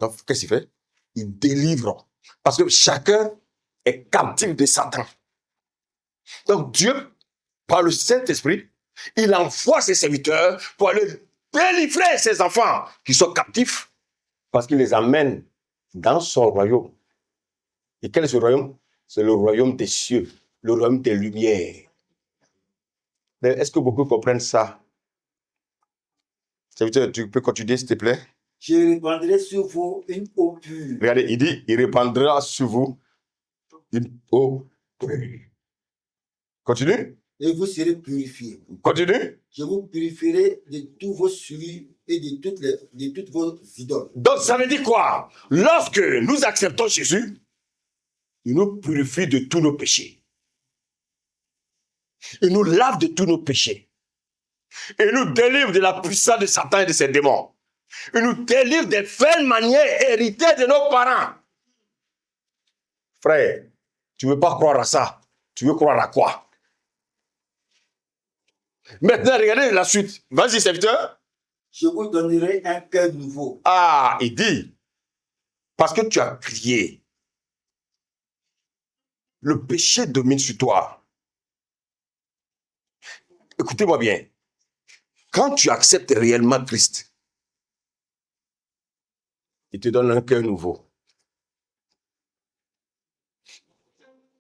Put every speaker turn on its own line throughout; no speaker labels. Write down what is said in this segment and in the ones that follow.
Donc, qu'est-ce qu'il fait? Il délivre. Parce que chacun est captif de Satan. Donc, Dieu, par le Saint-Esprit, il envoie ses serviteurs pour aller délivrer ses enfants qui sont captifs parce qu'il les amène dans son royaume. Et quel est ce royaume? C'est le royaume des cieux, le royaume des lumières. Mais est-ce que beaucoup comprennent ça? Serviteur, tu peux continuer, s'il te plaît?
Je répandrai sur vous une eau pure.
Regardez, il dit, il répandra sur vous une eau pure. Continue.
Et vous serez purifiés.
Continue.
Je vous purifierai de tous vos souillures et de toutes vos idoles.
Donc, ça veut dire quoi? Lorsque nous acceptons Jésus, il nous purifie de tous nos péchés. Il nous lave de tous nos péchés. Il nous délivre de la puissance de Satan et de ses démons. Il nous délivre des vaines manières héritées de nos parents. Frère, tu ne veux pas croire à ça. Tu veux croire à quoi? Maintenant, regardez la suite. Vas-y, serviteur.
Je vous donnerai un cœur nouveau.
Ah, il dit, parce que tu as crié, le péché domine sur toi. Écoutez-moi bien. Quand tu acceptes réellement Christ, il te donne un cœur nouveau.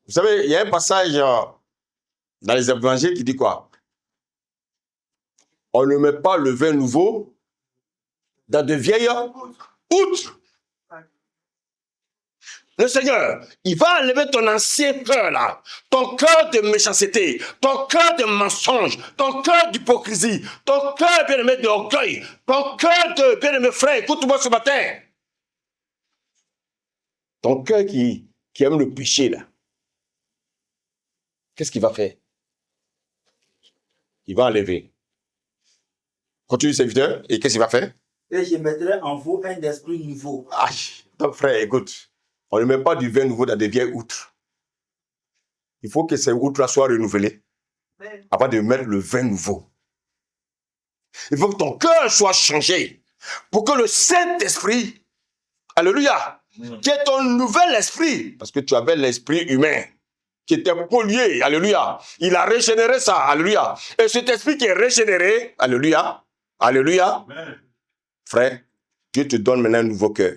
Vous savez, il y a un passage dans les évangiles qui dit quoi? On ne met pas le vin nouveau dans de vieilles outres. Le Seigneur, il va enlever ton ancien cœur là, ton cœur de méchanceté, ton cœur de mensonge, ton cœur d'hypocrisie, ton cœur, bien-aimé, d'orgueil, ton cœur de, bien-aimé frère, écoute-moi ce matin. Ton cœur qui aime le péché là, qu'est-ce qu'il va faire? Il va enlever. Continue, serviteur, et qu'est-ce qu'il va faire?
Et je mettrai en vous un esprit nouveau.
Aïe, donc frère, écoute. On ne met pas du vin nouveau dans des vieilles outres. Il faut que ces outres soient renouvelées avant de mettre le vin nouveau. Il faut que ton cœur soit changé pour que le Saint-Esprit, alléluia, qui est ton nouvel esprit, parce que tu avais l'esprit humain qui était pollué, alléluia, il a régénéré ça, alléluia. Et cet esprit qui est régénéré, alléluia, alléluia, frère, Dieu te donne maintenant un nouveau cœur.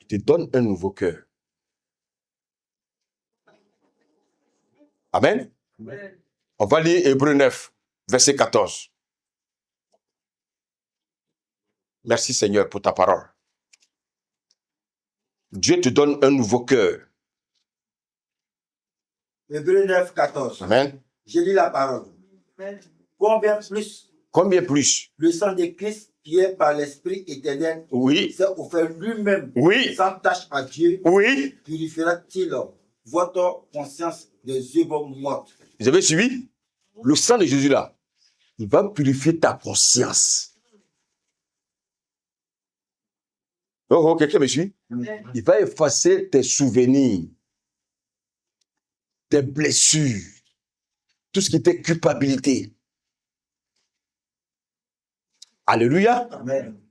Te donne un nouveau cœur. Amen. Amen. On va lire Hébreux 9, verset 14. Merci Seigneur pour ta parole. Dieu te donne un nouveau cœur.
Hébreux 9, 14.
Amen.
Je lis la parole.
Combien plus
le sang de Christ qui est par l'Esprit éternel,
oui,
s'est offert lui-même,
oui,
sans tâche à Dieu,
oui,
purifiera-t-il votre conscience des œuvres mortes?
Vous avez suivi? Le sang de Jésus là, il va purifier ta conscience. Oh, quelqu'un me suit? Il va effacer tes souvenirs, tes blessures, tout ce qui était culpabilité. Alléluia.
Amen.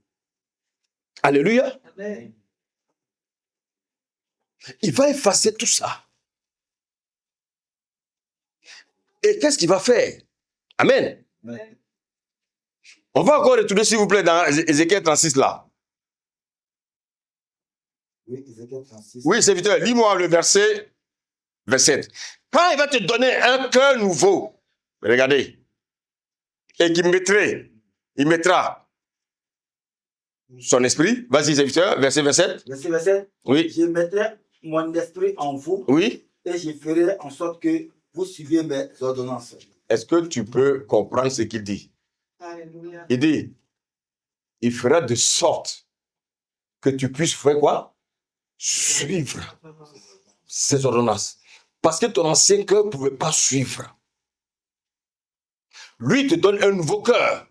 Alléluia.
Amen.
Il va effacer tout ça. Et qu'est-ce qu'il va faire? Amen.
Amen.
On va encore retourner, s'il vous plaît, dans Ézéchiel 36 là.
Oui, Ézéchiel 36.
Oui, serviteur, lis-moi le verset 27. Quand il va te donner un cœur nouveau, regardez, et il mettra son esprit. Vas-y, serviteur, verset 27.
Verset 27.
Oui.
Je mettrai mon esprit en vous.
Oui.
Et je ferai en sorte que vous suiviez mes ordonnances.
Est-ce que tu peux comprendre ce qu'il dit?
Alléluia.
Il dit, il fera de sorte que tu puisses faire quoi? Suivre ses ordonnances. Parce que ton ancien cœur ne pouvait pas suivre. Lui, il te donne un nouveau cœur.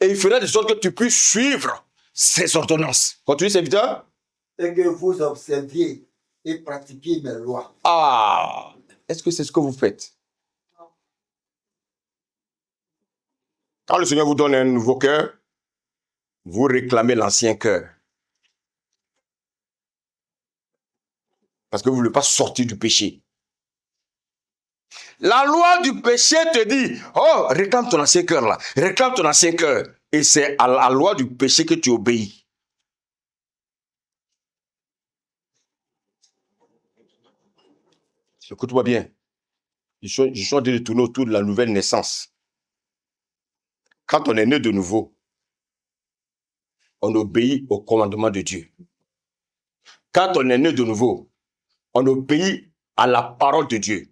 Et il fera de sorte que tu puisses suivre ses ordonnances. Continue, serviteur.
Et que vous observiez et pratiquiez mes lois.
Ah, est-ce que c'est ce que vous faites? Quand le Seigneur vous donne un nouveau cœur, vous réclamez l'ancien cœur. Parce que vous ne voulez pas sortir du péché. La loi du péché te dit, oh, réclame ton ancien cœur là, réclame ton ancien cœur. Et c'est à la loi du péché que tu obéis. Écoute-moi bien. Je suis en train de tourner autour de la nouvelle naissance. Quand on est né de nouveau, on obéit au commandement de Dieu. Quand on est né de nouveau, on obéit à la parole de Dieu.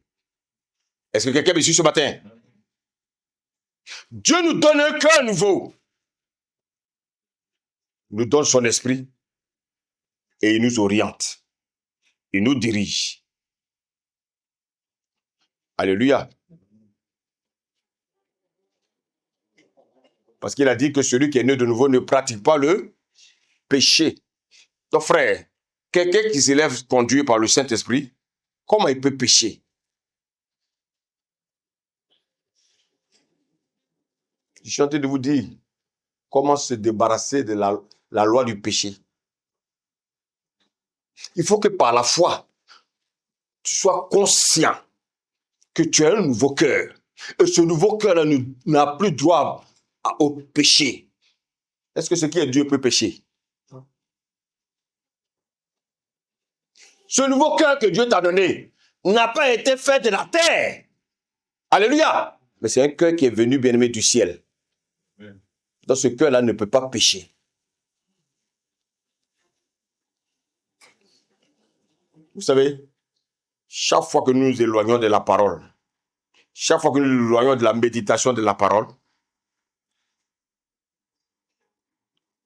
Est-ce que quelqu'un me suit ce matin? Dieu nous donne un cœur nouveau. Il nous donne son esprit et il nous oriente. Il nous dirige. Alléluia. Parce qu'il a dit que celui qui est né de nouveau ne pratique pas le péché. Donc frère, quelqu'un qui s'élève conduit par le Saint-Esprit, comment il peut pécher? Je suis en train de vous dire comment se débarrasser de la loi du péché. Il faut que par la foi, tu sois conscient que tu as un nouveau cœur. Et ce nouveau cœur n'a plus droit au péché. Est-ce que ce qui est Dieu peut pécher? Ce nouveau cœur que Dieu t'a donné n'a pas été fait de la terre. Alléluia. Mais c'est un cœur qui est venu, bien-aimé, du ciel. Donc ce cœur-là ne peut pas pécher. Vous savez, chaque fois que nous nous éloignons de la parole, chaque fois que nous nous éloignons de la méditation de la parole,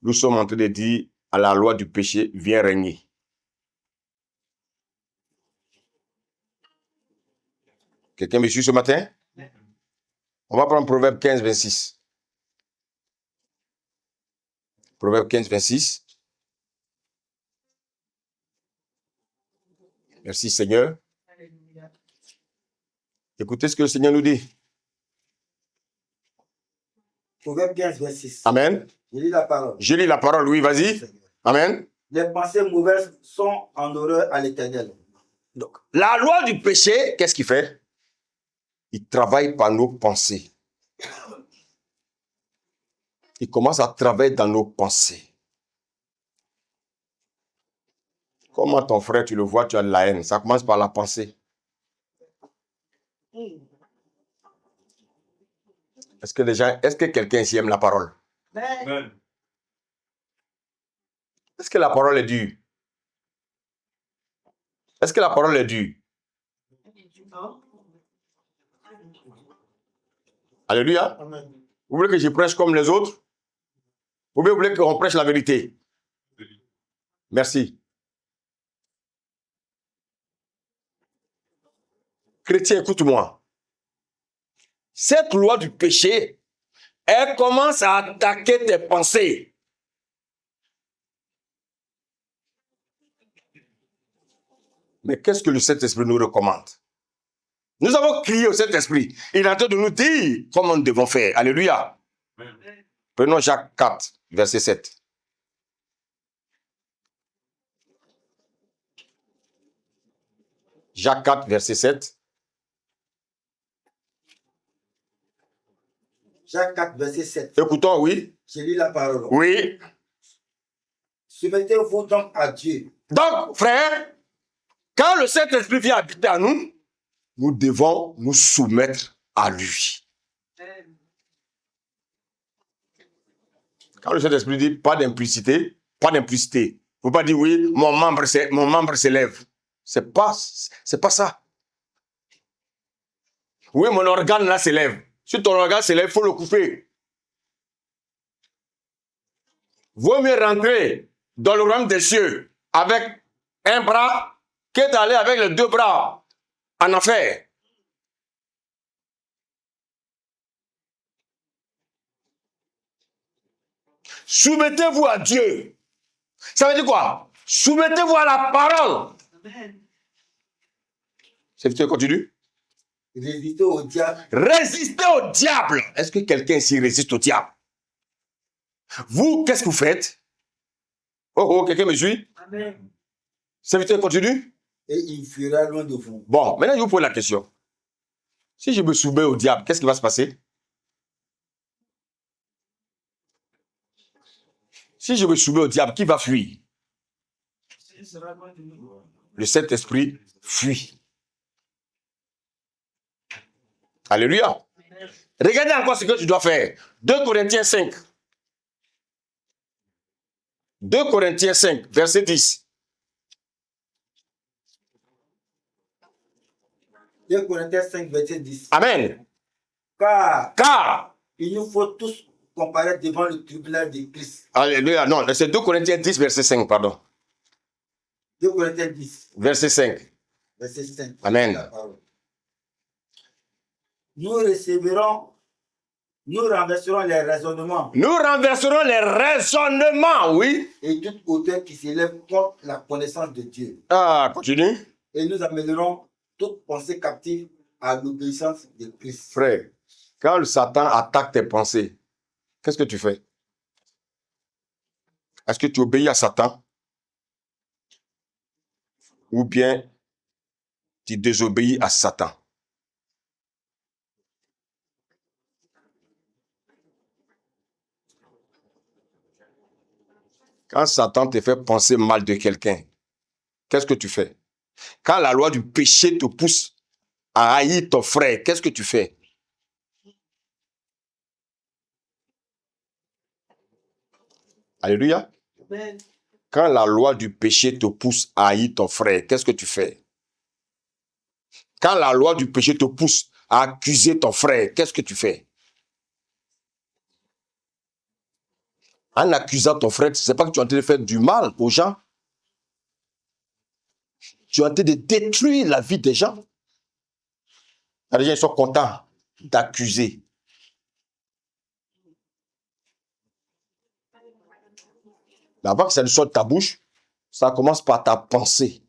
nous sommes en train de dire à la loi du péché, viens régner. Quelqu'un me suit ce matin? On va prendre Proverbe 15, 26. Proverbe 15, 26. Merci Seigneur. Écoutez ce que le Seigneur nous dit.
Proverbe 15, 26.
Amen.
Je lis la parole.
Je lis la parole, oui, vas-y. Amen.
Les pensées mauvaises sont en horreur à l'Éternel.
Donc, la loi du péché, qu'est-ce qu'il fait? Il travaille par nos pensées. Il commence à travailler dans nos pensées. Comment ton frère, tu le vois, tu as de la haine. Ça commence par la pensée. Est-ce que quelqu'un ici aime la parole?
Amen.
Est-ce que la parole est dure? Est-ce que la parole est dure? Alléluia.
Amen.
Vous voulez que je prêche comme les autres? Ou bien vous voulez qu'on prêche la vérité? Merci. Chrétien, écoute-moi. Cette loi du péché, elle commence à attaquer tes pensées. Mais qu'est-ce que le Saint-Esprit nous recommande? Nous avons crié au Saint-Esprit. Il est en train de nous dire comment nous devons faire. Alléluia. Amen. Prenons Jacques 4, verset 7. Jacques 4, verset 7.
Jacques 4, verset 7.
Écoutons, oui.
Je lis la parole.
Oui.
Soumettez-vous donc à Dieu.
Donc, frère, quand le Saint-Esprit vient habiter à nous, nous devons nous soumettre à lui. Quand le Saint-Esprit dit pas d'implicité, pas d'implicité. Il ne faut pas dire oui, mon membre s'élève. C'est pas ça. Oui, mon organe là s'élève. Si ton organe s'élève, il faut le couper. Vaut mieux rentrer dans le royaume des cieux avec un bras que d'aller avec les deux bras en enfer. Soumettez-vous à Dieu. Ça veut dire quoi? Soumettez-vous à la parole. C'est vite, continue.
Résister au diable.
Résister au diable. Est-ce que quelqu'un ici résiste au diable? Vous, qu'est-ce que vous faites? Oh, quelqu'un me suit?
Amen.
Serviteur, continue.
Et il fuira loin de vous.
Bon, maintenant, je vous pose la question. Si je me soumets au diable, qu'est-ce qui va se passer? Si je me soumets au diable, qui va fuir? Le Saint-Esprit fuit. Alléluia. Regardez encore ce que tu dois faire. 2 Corinthiens 5. 2 Corinthiens 5, verset 10.
2 Corinthiens 5, verset 10.
Amen.
Car il nous faut tous comparaître devant le tribunal de Christ.
Alléluia. Non, c'est 2 Corinthiens 10, verset 5, pardon.
2 Corinthiens 10.
Verset 5.
Verset 5.
Amen.
Nous renverserons les raisonnements.
Nous renverserons les raisonnements, oui.
Et toute hauteur qui s'élève contre la connaissance de Dieu.
Ah, continue.
Et nous amènerons toute pensée captive à l'obéissance de Christ.
Frère, quand le Satan attaque tes pensées, qu'est-ce que tu fais? Est-ce que tu obéis à Satan? Ou bien tu désobéis à Satan? Quand Satan te fait penser mal de quelqu'un, qu'est-ce que tu fais? Quand la loi du péché te pousse à haïr ton frère, qu'est-ce que tu fais? Alléluia.
Amen.
Quand la loi du péché te pousse à haïr ton frère, qu'est-ce que tu fais? Quand la loi du péché te pousse à accuser ton frère, qu'est-ce que tu fais? En accusant ton frère, c'est pas que tu es en train de faire du mal aux gens. Tu es en train de détruire la vie des gens. Les gens ils sont contents d'accuser. Mais avant que ça ne sorte de ta bouche, ça commence par ta pensée.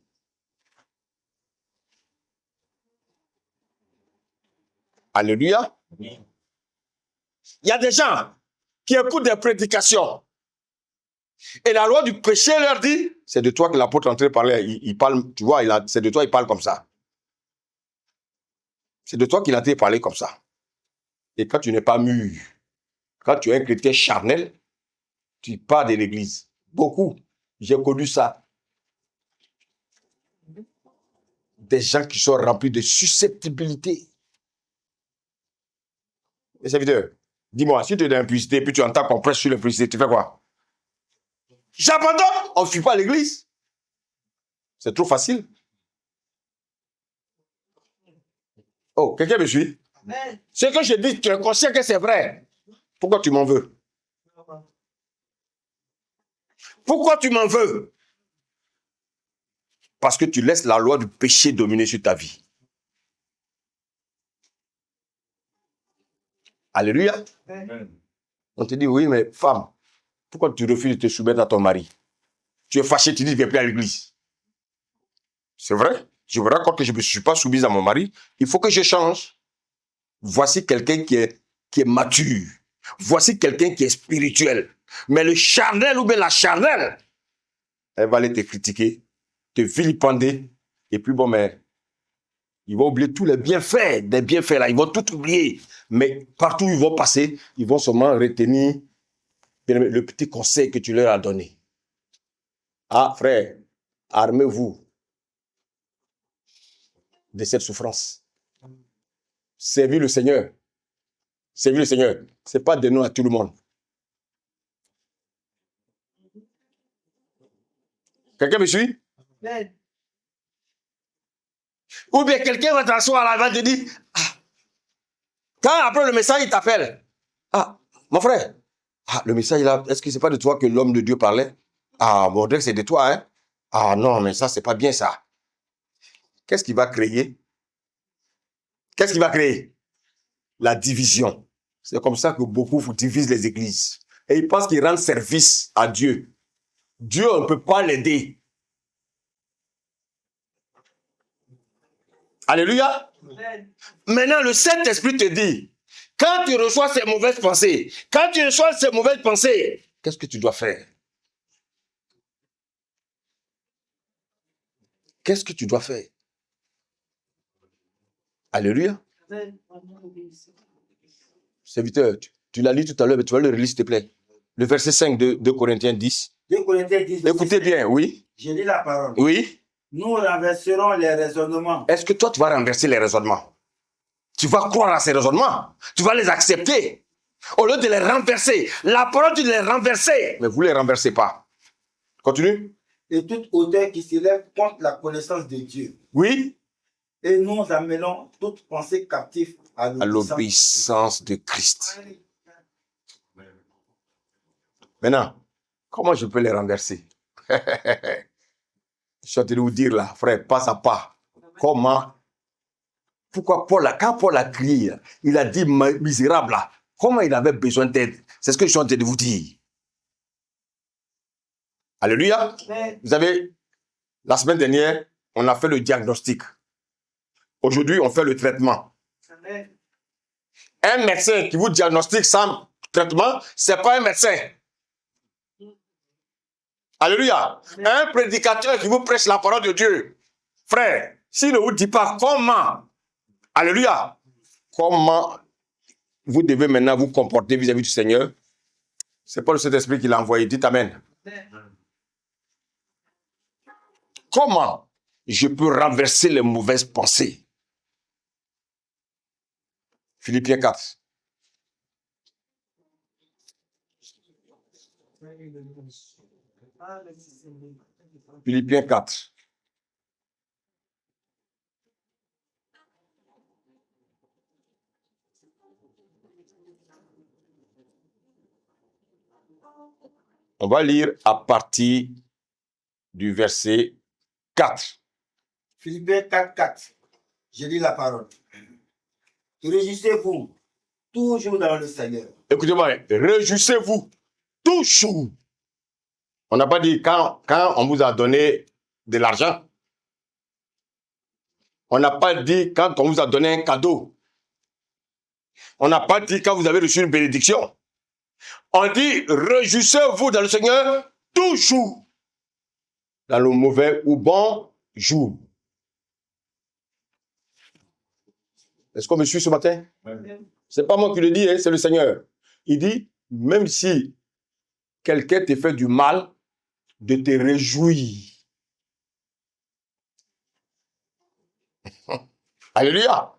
Alléluia. Il y a des gens qui écoutent des prédications. Et la loi du péché leur dit, c'est de toi que l'apôtre est en train de parler. Il parle, tu vois, c'est de toi, il parle comme ça. C'est de toi qu'il est en train de parler comme ça. Et quand tu n'es pas mûr, quand tu es un chrétien charnel, tu pars de l'église. Beaucoup. J'ai connu ça. Des gens qui sont remplis de susceptibilité. Mes serviteurs, dis-moi, si tu es dans l'impudicité, puis tu entends qu'on prêche sur l'impudicité, tu fais quoi? J'abandonne, on ne fuit pas l'église. C'est trop facile. Oh, quelqu'un me suit?
Amen.
Ce que je dis, tu es conscient que c'est vrai. Pourquoi tu m'en veux? Pourquoi tu m'en veux? Parce que tu laisses la loi du péché dominer sur ta vie. Alléluia.
Amen.
On te dit, oui, mais femme, pourquoi tu refuses de te soumettre à ton mari? Tu es fâché, tu dis, je ne viens plus à l'église. C'est vrai. Je me rends compte que je ne me suis pas soumise à mon mari. Il faut que je change. Voici quelqu'un qui est mature. Voici quelqu'un qui est spirituel. Mais le charnel ou bien la charnelle, elle va aller te critiquer, te vilipender. Et puis bon, mais ils vont oublier tous les bienfaits, des bienfaits là. Ils vont tout oublier. Mais partout où ils vont passer, ils vont seulement retenir le petit conseil que tu leur as donné. Ah, frère, armez-vous de cette souffrance. Servez le Seigneur. Servez le Seigneur. Ce n'est pas donné à tout le monde. Quelqu'un me suit?
Amen.
Ou bien quelqu'un va t'asseoir là, va te dire, ah, quand après le message, il t'appelle. Ah, mon frère, ah, le message là, est-ce que c'est pas de toi que l'homme de Dieu parlait? Ah, mon Dieu, c'est de toi, hein? Ah non, mais ça, c'est pas bien ça. Qu'est-ce qu'il va créer? Qu'est-ce qu'il va créer? La division. C'est comme ça que beaucoup vous divisent les églises. Et ils pensent qu'ils rendent service à Dieu. Dieu, on ne peut pas l'aider. Alléluia. Maintenant, le Saint-Esprit te dit, quand tu reçois ces mauvaises pensées, qu'est-ce que tu dois faire? Qu'est-ce que tu dois faire? Alléluia. Serviteur, tu l'as lu tout à l'heure, mais tu vas le relire, s'il te plaît. Le verset 5 de 2 Corinthiens 10.
2 Corinthiens 10.
Écoutez bien, oui.
Je lis la parole.
Oui.
Nous renverserons les raisonnements.
Est-ce que toi, tu vas renverser les raisonnements? Tu vas croire à ces raisonnements. Tu vas les accepter. Au lieu de les renverser. La parole, tu les renverser. Mais vous ne les renversez pas. Continue.
Et toute hauteur qui s'élève contre la connaissance de Dieu.
Oui.
Et nous amenons toute pensée captive à
l'obéissance de Christ. Maintenant, comment je peux les renverser? Je suis en train de vous dire là, frère, pas à pas. Comment? Pourquoi quand Paul a crié, il a dit misérable là, comment il avait besoin d'aide? C'est ce que je suis en train de vous dire. Alléluia. Vous savez, la semaine dernière, on a fait le diagnostic. Aujourd'hui, on fait le traitement. Un médecin qui vous diagnostique sans traitement, ce n'est pas un médecin. Alléluia. Un prédicateur qui vous prêche la parole de Dieu. Frère, s'il ne vous dit pas comment, alléluia, comment vous devez maintenant vous comporter vis-à-vis du Seigneur, c'est pas le Saint-Esprit qui l'a envoyé. Dites Amen. Comment je peux renverser les mauvaises pensées? Philippiens 4. Philippiens 4. On va lire à partir du verset 4.
Philippiens 4, 4. Je lis la parole. Réjouissez-vous toujours dans le Seigneur.
Écoutez-moi, réjouissez-vous toujours. On n'a pas dit quand on vous a donné de l'argent. On n'a pas dit quand on vous a donné un cadeau. On n'a pas dit quand vous avez reçu une bénédiction. On dit réjouissez-vous dans le Seigneur toujours. Dans le mauvais ou bon jour. Est-ce qu'on me suit ce matin? C'est pas moi qui le dis, hein, c'est le Seigneur. Il dit, même si quelqu'un te fait du mal, de te réjouir. Alléluia.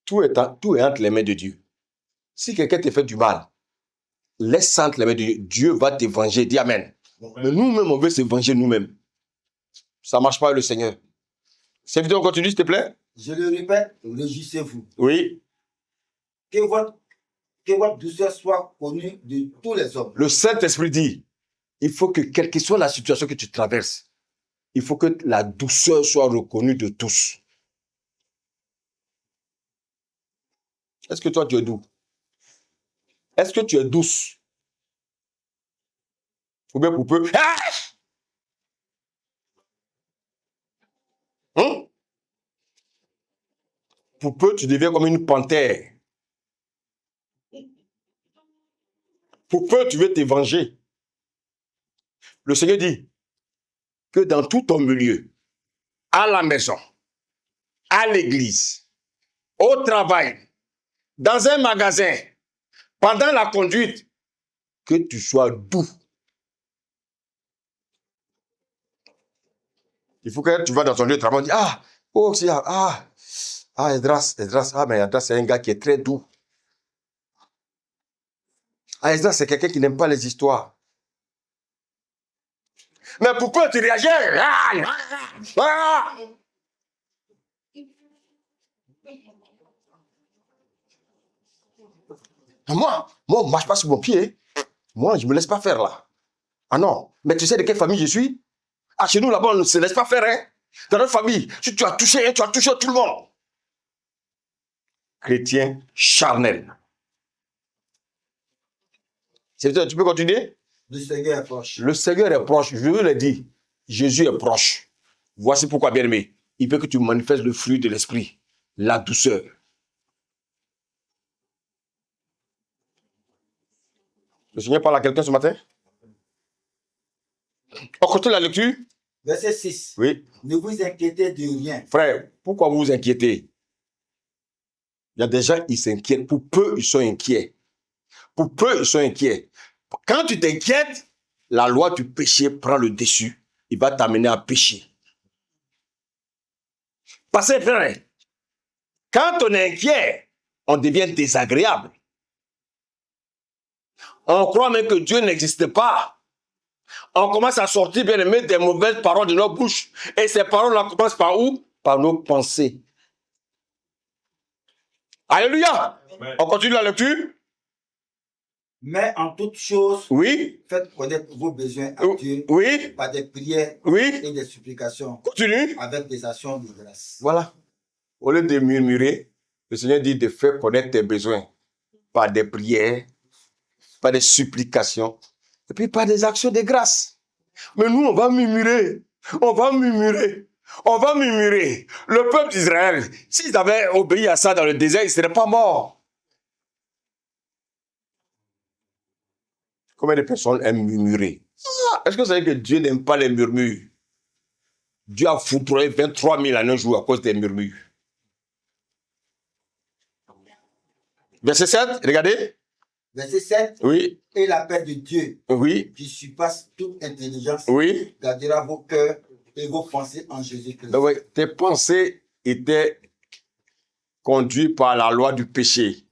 Tout est entre les mains de Dieu. Si quelqu'un te fait du mal, laisse ça entre les mains de Dieu. Dieu va te venger. Dis Amen. Mais nous-mêmes, on veut se venger nous-mêmes. Ça ne marche pas avec le Seigneur. Cette vidéo continue, s'il te plaît.
Je le répète, réjouissez-vous.
Oui.
Que votre douceur soit connue de tous les hommes.
Le Saint-Esprit dit, il faut que, quelle que soit la situation que tu traverses, il faut que la douceur soit reconnue de tous. Est-ce que toi, tu es doux? Est-ce que tu es douce? Ou bien pour peu? Ah! Pour peu, tu deviens comme une panthère. Pour peu, tu veux te venger. Le Seigneur dit que dans tout ton milieu, à la maison, à l'église, au travail, dans un magasin, pendant la conduite, que tu sois doux. Il faut que tu vas dans ton lieu de travail et dis, Esdras, mais Esdras, c'est un gars qui est très doux. Esdras, c'est quelqu'un qui n'aime pas les histoires. Mais pourquoi tu réagis? Moi, on ne marche pas sur mon pied. Moi, je ne me laisse pas faire là. Ah non, mais tu sais de quelle famille je suis? Chez nous, là-bas, on ne se laisse pas faire. Hein? Dans notre famille, si tu as touché, tu as touché tout le monde. Chrétien charnel. Tu peux continuer?
Le Seigneur est proche.
Le Seigneur est proche. Je vous l'ai dit. Jésus est proche. Voici pourquoi, bien-aimé. il veut que tu manifestes le fruit de l'esprit, la douceur. Le Seigneur parle à quelqu'un ce matin? On continue la lecture?
Verset 6.
Oui.
Ne vous inquiétez de rien.
Frère, pourquoi vous vous inquiétez? Il y a des gens, ils s'inquiètent. Pour peu, ils sont inquiets. Pour peu, ils sont inquiets. Quand tu t'inquiètes, la loi du péché prend le dessus. Il va t'amener à pécher. Parce que, frère, quand on est inquiet, on devient désagréable. On croit même que Dieu n'existe pas. On commence à sortir, bien aimé, des mauvaises paroles de nos bouches. Et ces paroles-là commencent par où? Par nos pensées. Alléluia. Ouais. On continue la lecture.
Mais en toute chose,
oui,
faites connaître vos besoins à Dieu
oui,
par des prières
oui,
et des supplications.
Continue.
Avec des actions de grâce.
Voilà. Au lieu de murmurer, le Seigneur dit de faire connaître tes besoins par des prières, par des supplications, et puis par des actions de grâce. Mais nous, on va murmurer. On va murmurer. On va murmurer. Le peuple d'Israël, s'ils avaient obéi à ça dans le désert, ils ne seraient pas morts. Combien de personnes aiment murmurer? Est-ce que vous savez que Dieu n'aime pas les murmures? Dieu a foudroyé 23 000 en un jour à cause des murmures. Verset 7, regardez.
Verset 7.
Oui.
Et la paix de Dieu,
oui,
qui surpasse toute intelligence,
oui,
gardera vos cœurs et vos pensées en Jésus-Christ.
Oui, tes pensées étaient conduites par la loi du péché.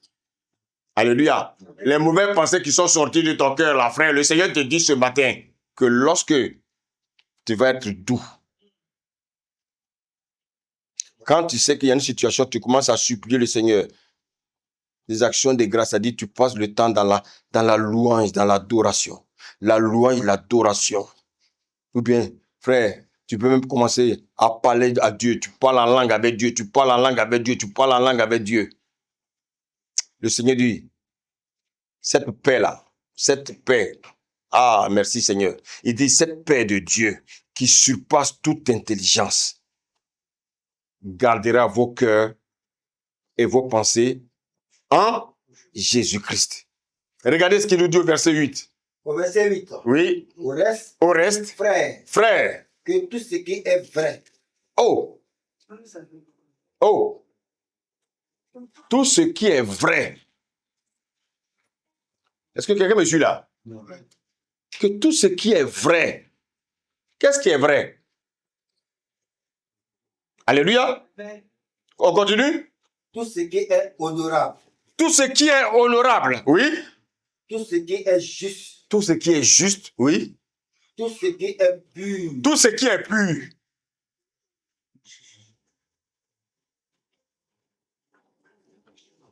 Alléluia. Les mauvaises pensées qui sont sorties de ton cœur, là, frère, le Seigneur te dit ce matin que lorsque tu vas être doux, quand tu sais qu'il y a une situation, tu commences à supplier le Seigneur. Des actions de grâce, c'est-à-dire tu passes le temps dans la louange, dans l'adoration. La louange, l'adoration. Ou bien, frère, tu peux même commencer à parler à Dieu. Tu parles en langue avec Dieu, tu parles en langue avec Dieu, tu parles en langue avec Dieu. Le Seigneur dit, cette paix-là, cette paix, ah, merci Seigneur. Il dit, cette paix de Dieu qui surpasse toute intelligence gardera vos cœurs et vos pensées en Jésus-Christ. Regardez ce qu'il nous dit au verset 8.
Au verset 8.
Oui.
Au reste,
frère,
que tout ce qui est vrai.
Oh. Tout ce qui est vrai. Est-ce que quelqu'un me suit là? Non. Que tout ce qui est vrai. Qu'est-ce qui est vrai? Alléluia. On continue?
Tout ce qui est honorable.
Tout ce qui est honorable, oui.
Tout ce qui est juste.
Tout ce qui est juste, oui.
Tout ce qui est pur.
Tout ce qui est pur.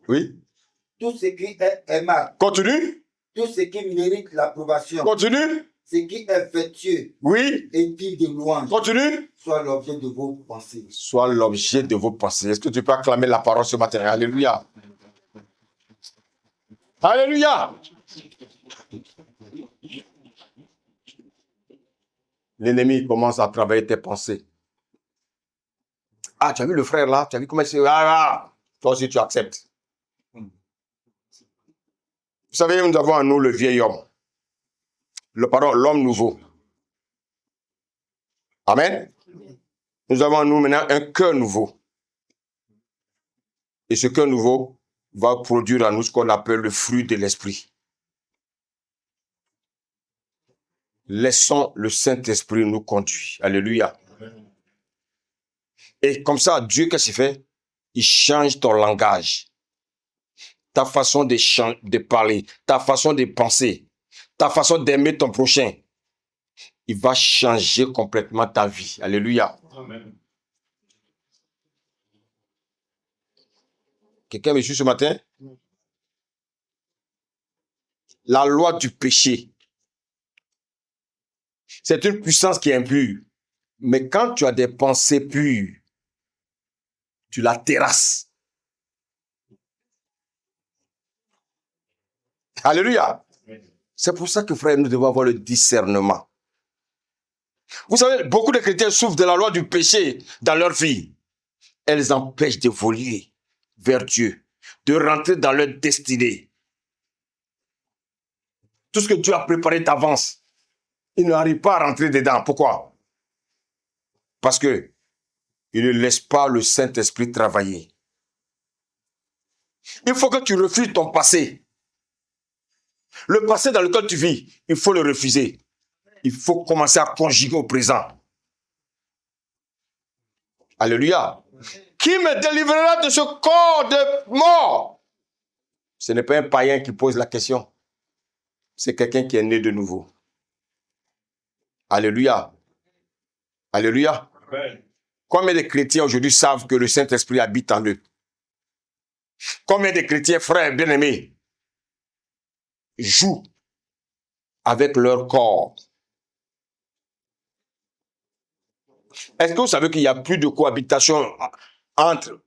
Oui.
Tout ce qui est aimable.
Continue.
Tout ce qui mérite l'approbation.
Continue.
Ce qui est vertueux.
Oui.
Et digne de louange.
Continue.
Soit l'objet de vos pensées.
Soit l'objet de vos pensées. Est-ce que tu peux acclamer la parole ce matin? Alléluia. Alléluia. L'ennemi commence à travailler tes pensées. Ah, tu as vu le frère là? Tu as vu comment il se... Toi aussi, tu acceptes. Vous savez, nous avons en nous le vieil homme. L'homme nouveau. Amen. Nous avons en nous maintenant un cœur nouveau. Et ce cœur nouveau va produire en nous ce qu'on appelle le fruit de l'esprit. Laissons le Saint-Esprit nous conduire. Alléluia. Et comme ça, Dieu, qu'est-ce qu'il fait? Il change ton langage, ta façon de parler, ta façon de penser, ta façon d'aimer ton prochain. Il va changer complètement ta vie. Alléluia. Amen. Quelqu'un me suit ce matin? La loi du péché, c'est une puissance qui est impure. Mais quand tu as des pensées pures, tu la terrasses. Alléluia. C'est pour ça que, frère, nous devons avoir le discernement. Vous savez, beaucoup de chrétiens souffrent de la loi du péché dans leur vie. Elles empêchent d'évoluer vers Dieu, de rentrer dans leur destinée. Tout ce que Dieu a préparé d'avance, ils n'arrivent pas à rentrer dedans. Pourquoi? Parce que ils ne laissent pas le Saint-Esprit travailler. Il faut que tu refuses ton passé. Le passé dans lequel tu vis, il faut le refuser. Il faut commencer à conjuguer au présent. Alléluia. Qui me délivrera de ce corps de mort? Ce n'est pas un païen qui pose la question. C'est quelqu'un qui est né de nouveau. Alléluia. Alléluia. Amen. Combien de chrétiens aujourd'hui savent que le Saint-Esprit habite en eux? Combien de chrétiens, frères bien-aimés, jouent avec leur corps? Est-ce que vous savez qu'il n'y a plus de cohabitation entre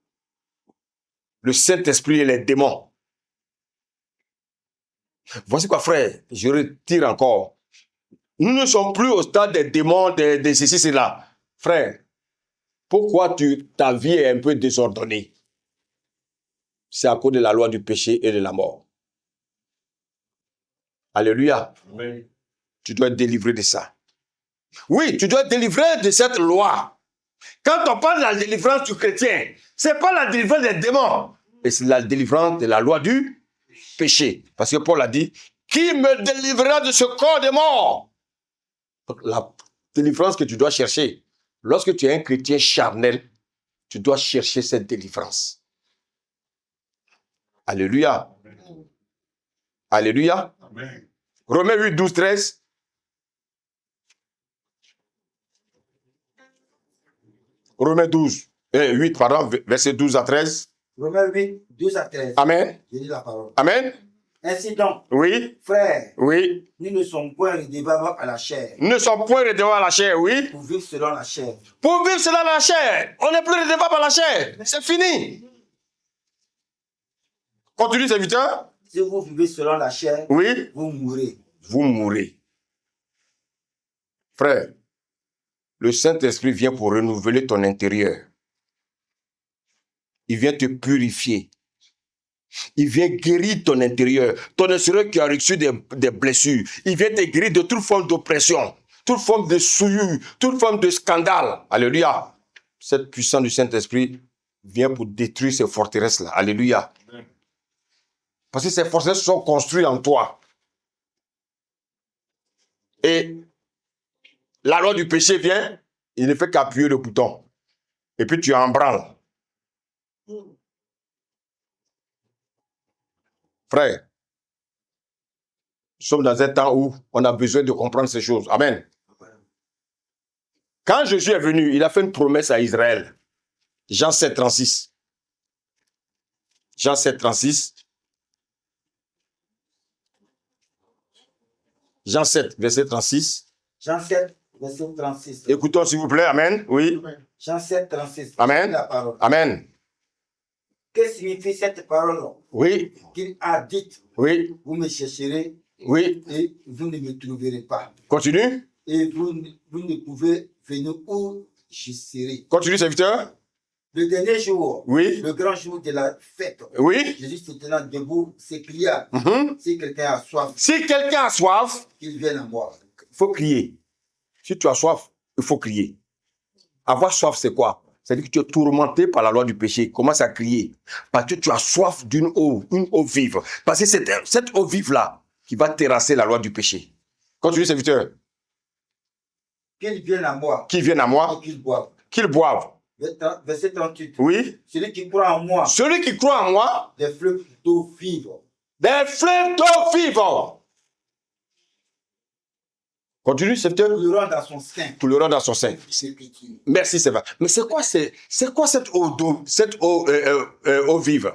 le Saint-Esprit et les démons? Voici quoi, frère, je retire encore. Nous ne sommes plus au stade des démons, de ceci, cela. Frère, pourquoi ta vie est un peu désordonnée? C'est à cause de la loi du péché et de la mort. Alléluia. Amen. Tu dois être délivré de ça. Oui, tu dois être délivré de cette loi. Quand on parle de la délivrance du chrétien, c'est pas la délivrance des démons, mais c'est la délivrance de la loi du péché. Parce que Paul a dit, qui me délivrera de ce corps de mort? Donc, la délivrance que tu dois chercher, lorsque tu es un chrétien charnel, tu dois chercher cette délivrance. Alléluia. Alléluia. Amen. Romains 8, 12, 13. Romains 8, pardon, verset 12 à 13.
Romains 8, 12 à 13.
Amen.
Je dis la parole.
Amen.
Ainsi donc,
oui,
frères,
oui,
nous ne sommes point redevables à la chair.
Nous ne sommes point redevables à la chair, oui.
Pour vivre selon la chair.
Pour vivre selon la chair. On n'est plus redevable à la chair. C'est fini. Continue, serviteur.
Si vous vivez selon la chair,
oui,
vous mourrez.
Vous mourrez. Frère, le Saint-Esprit vient pour renouveler ton intérieur. Il vient te purifier. Il vient guérir ton intérieur. Ton intérieur qui a reçu des blessures. Il vient te guérir de toute forme d'oppression, toute forme de souillure, toute forme de scandale. Alléluia. Cette puissance du Saint-Esprit vient pour détruire ces forteresses-là. Alléluia. Parce que ces forteresses sont construites en toi. Et la loi du péché vient, il ne fait qu'appuyer le bouton. Et puis tu en branles. Frère, nous sommes dans un temps où on a besoin de comprendre ces choses. Amen. Quand Jésus est venu, il a fait une promesse à Israël. Jean 7, 36. Jean 7, 36. Jean 7, verset 36.
Jean 7, verset 36.
Écoutons s'il vous plaît. Amen. Oui.
Jean 7, 36.
Amen.
La parole.
Amen.
Que signifie cette parole?
Oui.
Qu'il a dit.
Oui.
Vous me chercherez.
Oui.
Et vous ne me trouverez pas.
Continue.
Et vous ne pouvez venir où je serai.
Continue, serviteur.
Le dernier jour,
oui,
le grand jour de la fête,
oui,
Jésus se tenant debout s'écria, si quelqu'un a soif,
qu'il
vienne à moi.
Il faut crier. Si tu as soif, il faut crier. Avoir soif, c'est quoi? C'est-à-dire que tu es tourmenté par la loi du péché. Commence à crier. Parce que tu as soif d'une eau, une eau vive. Parce que c'est cette eau vive-là qui va terrasser la loi du péché. Continue, serviteur.
Qu'il vienne à moi.
Qu'il vienne à moi.
Et qu'il boive.
Qu'il boive.
Verset 38.
Oui.
Celui qui croit en moi.
Celui qui croit en moi.
Des fleuves d'eau vive.
Des fleuves d'eau vive. Continue, serviteur.
Pour le rendre dans son sein.
Pour le rendre dans son sein. Merci, c'est vrai. Mais c'est quoi cette eau vive?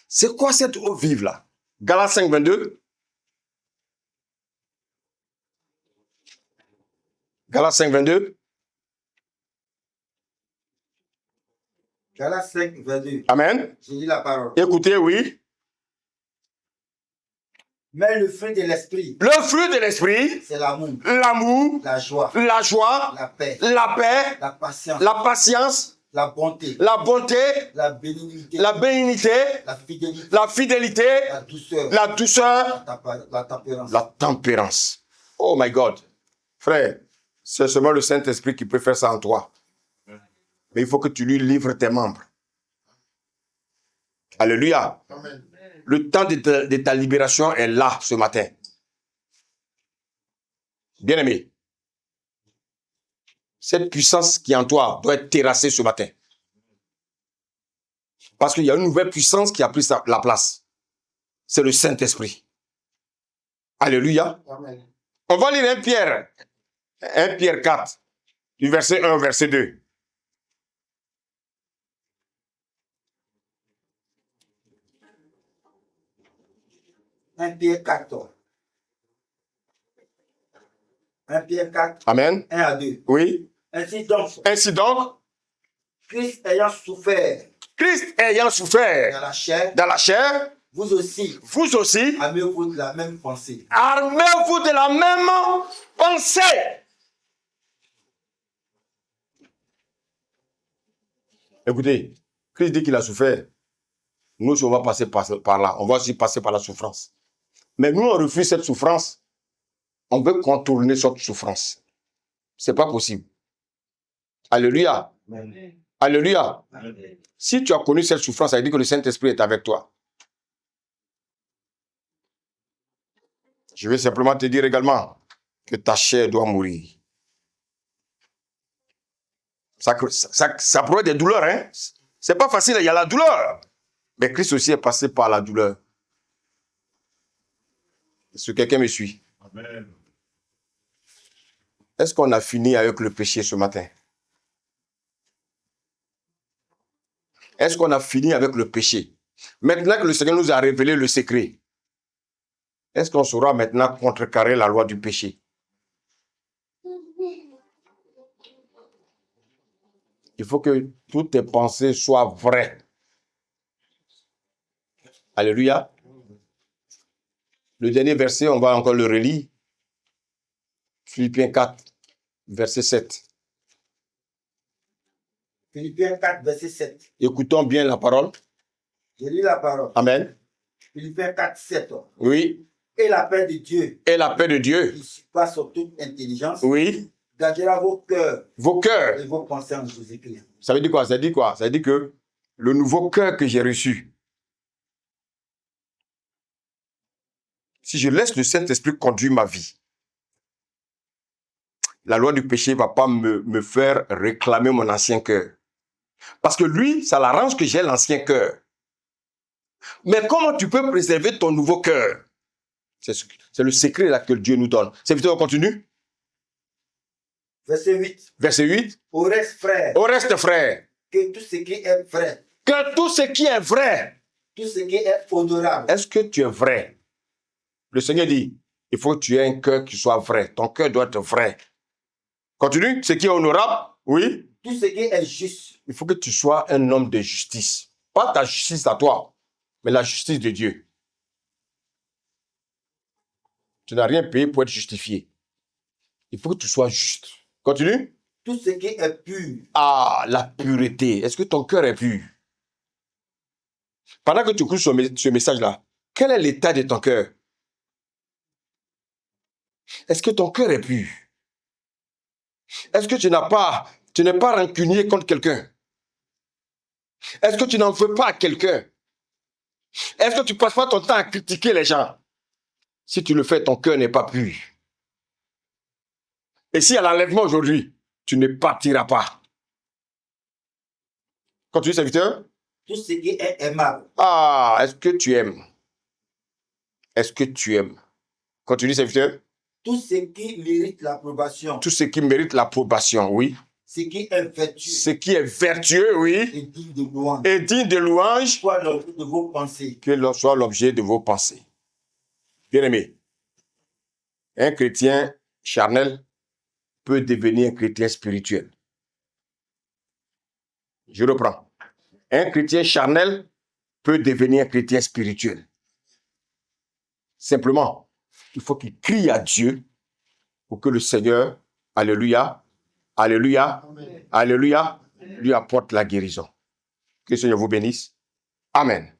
C'est quoi cette eau vive là? Galates 5, 22. Galates 5, 22.
Galates 5, 22.
Amen.
Je lis la parole.
Écoutez, oui.
Mais le fruit de l'esprit,
Le fruit de l'esprit,
c'est l'amour,
l'amour,
la joie,
la joie,
la paix,
la paix,
la patience,
la patience,
la bonté,
la bonté,
la bénignité,
la bénignité,
la fidélité,
la fidélité,
la douceur,
la douceur,
la tempérance.
la tempérance. Oh my God. Frère, c'est seulement le Saint-Esprit qui peut faire ça en toi. Mais il faut que tu lui livres tes membres. Alléluia.
Amen.
Le temps de ta libération est là ce matin. Bien-aimé, cette puissance qui est en toi doit être terrassée ce matin. Parce qu'il y a une nouvelle puissance qui a pris la place. C'est le Saint-Esprit. Alléluia.
Amen.
On va lire 1 Pierre 4, du verset 1 au verset 2.
Un Pierre 4. 1 Pierre 4,
Amen.
1 à 2.
Oui.
Ainsi donc,
Christ
Christ ayant souffert
ayant souffert
dans la chair,
dans la chair,
vous aussi,
vous aussi,
armez-vous de la même pensée.
armez-vous de la même pensée. Écoutez, Christ dit qu'il a souffert. Nous aussi, on va passer par là. On va aussi passer par la souffrance. Mais nous, on refuse cette souffrance. On veut contourner cette souffrance. C'est pas possible. Alléluia.
Amen.
Alléluia.
Amen.
Si tu as connu cette souffrance, ça veut dire que le Saint-Esprit est avec toi. Je vais simplement te dire également que ta chair doit mourir. Ça provoque des douleurs, hein? C'est pas facile, il y a la douleur. Mais Christ aussi est passé par la douleur. Est-ce que quelqu'un me suit?
Amen.
Est-ce qu'on a fini avec le péché ce matin? Est-ce qu'on a fini avec le péché? Maintenant que le Seigneur nous a révélé le secret, est-ce qu'on saura maintenant contrecarrer la loi du péché? Il faut que toutes tes pensées soient vraies. Alléluia. Le dernier verset, on va encore le relire. Philippiens 4, verset 7.
Philippiens 4, verset 7.
Écoutons bien la parole.
Je lis la parole.
Amen.
Philippiens 4, 7.
Oui.
Et la paix de Dieu,
Et la paix de Dieu.
qui surpasse toute intelligence,
Oui.
gardera vos cœurs
Vos cœurs.
et vos pensées en Jésus-Christ.
Ça veut dire quoi? Ça veut dire quoi? Ça veut dire que le nouveau cœur que j'ai reçu, si je laisse le Saint-Esprit conduire ma vie, la loi du péché ne va pas me faire réclamer mon ancien cœur. Parce que lui, ça l'arrange que j'ai l'ancien cœur. Mais comment tu peux préserver ton nouveau cœur? C'est le secret là que Dieu nous donne. Serviteur, on continue.
Verset 8.
Verset 8.
Au reste, frère,
Au reste, frère,
que tout ce qui est vrai,
que tout ce qui est vrai,
tout ce qui est honorable,
est-ce que tu es vrai? Le Seigneur dit, il faut que tu aies un cœur qui soit vrai. Ton cœur doit être vrai. Continue. Ce qui est honorable, oui.
tout ce qui est juste,
Il faut que tu sois un homme de justice. Pas ta justice à toi, mais la justice de Dieu. Tu n'as rien payé pour être justifié. Il faut que tu sois juste. Continue.
tout ce qui est pur,
Ah, la pureté. Est-ce que ton cœur est pur? Pendant que tu écoutes ce message-là, quel est l'état de ton cœur? Est-ce que ton cœur est pur? Est-ce que tu n'es pas rancunier contre quelqu'un? Est-ce que tu n'en veux pas à quelqu'un? Est-ce que tu ne passes pas ton temps à critiquer les gens? Si tu le fais, ton cœur n'est pas pur. Et si à l'enlèvement aujourd'hui, tu ne partiras pas. Continue, serviteur.
tout ce qui est aimable,
Ah, est-ce que tu aimes? Est-ce que tu aimes? Continue, serviteur.
tout ce qui mérite l'approbation,
Tout ce qui mérite l'approbation, oui.
ce qui est vertueux
Ce qui est vertueux, oui.
et digne de louange,
Et digne de louange,
soit l'objet de vos pensées.
que l'on soit l'objet de vos pensées. Bien-aimé, un chrétien charnel peut devenir un chrétien spirituel. Je reprends. Un chrétien charnel peut devenir un chrétien spirituel. Simplement, il faut qu'il crie à Dieu pour que le Seigneur, alléluia, alléluia, alléluia, lui apporte la guérison. Que le Seigneur vous bénisse. Amen.